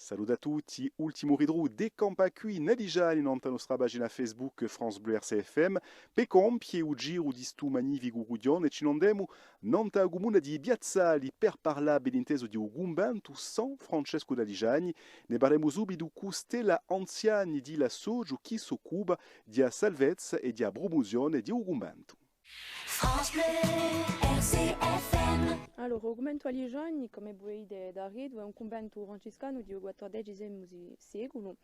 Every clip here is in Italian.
Salut a tutti, ultimo ridru de campa qui nadigiani nanta nostra pagina Facebook France Bleu RCFM, pe compie u giro di stu magnifico gudion e ci nondemu nanta gumuna di Biazzali per parla beninteso di Ugumbantu San Francesco d'Aligiani, ne baremo subito cu stella anziani di la soju chi s'occupa di a salvezza e di a promozione di Ugumbantu. France Bleu, RCFM. Allora, augmento agli giorni, come voi da Rio, è un convento francescano di XIV secolo.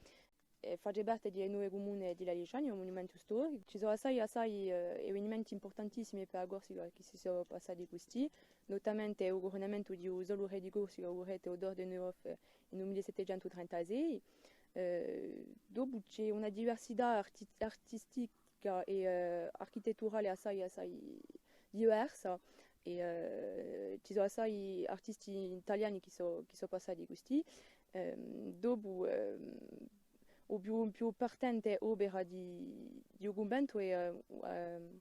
Fa parte di noi comune di Lagliani, è un monumento storico. Ci sono assai avvenimenti importantissimi per Corsica che si sono passati questi, notamment il coronamento di solo re di Corsica, il Teodoro de Neuhoff, nel 1736. Dopo c'è una diversità artistica e architetturale assai diversa. E ci sono assai artisti italiani che sono passati questi. Dopo il più partente opera di Ugumbantu è il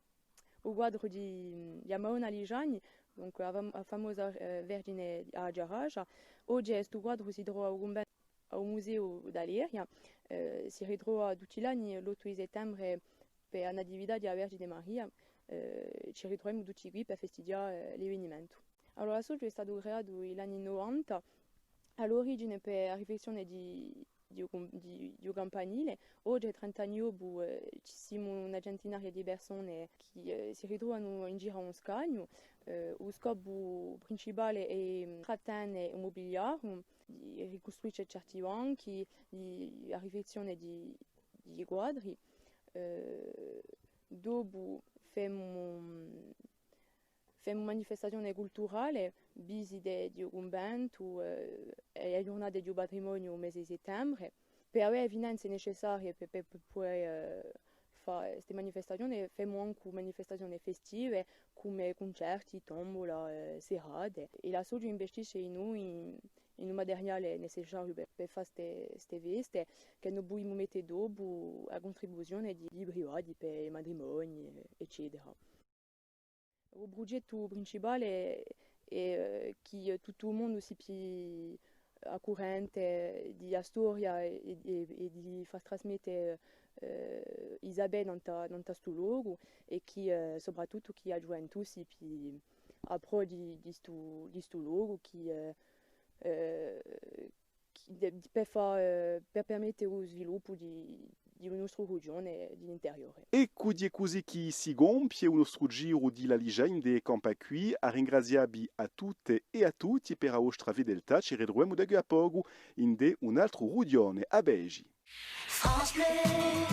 quadro di Maona Ligiani, dunque la famosa Vergine a Giaraja. Oggi questo quadro si trova a Ugumbantu al Museo d'Aleria. Si ritrova tutti gli anni l'8 settembre per la Natività della Vergine Maria. Ci ritroviamo tutti qui per festeggiare l'avvenimento. Allora, la Soggio è stato creato negli anni 90 all'origine per la riflessione di campanile. Oggi, 30 anni dopo, ci siamo una centinaia di persone che si ritrovano in giro a un scagno. Lo scopo principale è trattare immobiliare, di ricostruire certi banchi, la riflessione di quadri. Dopo facciamo manifestazione culturale, visite di Ugumbantu e la giornata del patrimonio il mese di settembre. Per avere finanze necessarie per poter fare queste manifestazioni, facciamo anche manifestazioni festive come concerti, tombola, serate. E la Soggio investisce in noi in un materiale necessario per fare queste feste che noi possiamo mettere dopo a contribuzione di privati per i matrimoni, eccetera. Il progetto principale è che tutto il mondo si più a corrente di storia e di far trasmettere Isabella in questo luogo e che soprattutto che la gioventù si più a pro di questo luogo per permettere lo sviluppo di nostra regione e dell'interiore. E così che si compie il nostro giro di la Ligiani de campa qui, a ringraziarvi a tutte e a tutti per la vostra fedeltà, ci ritroviamo da qui a poco in un altro rudione a Beigi. France Bleu.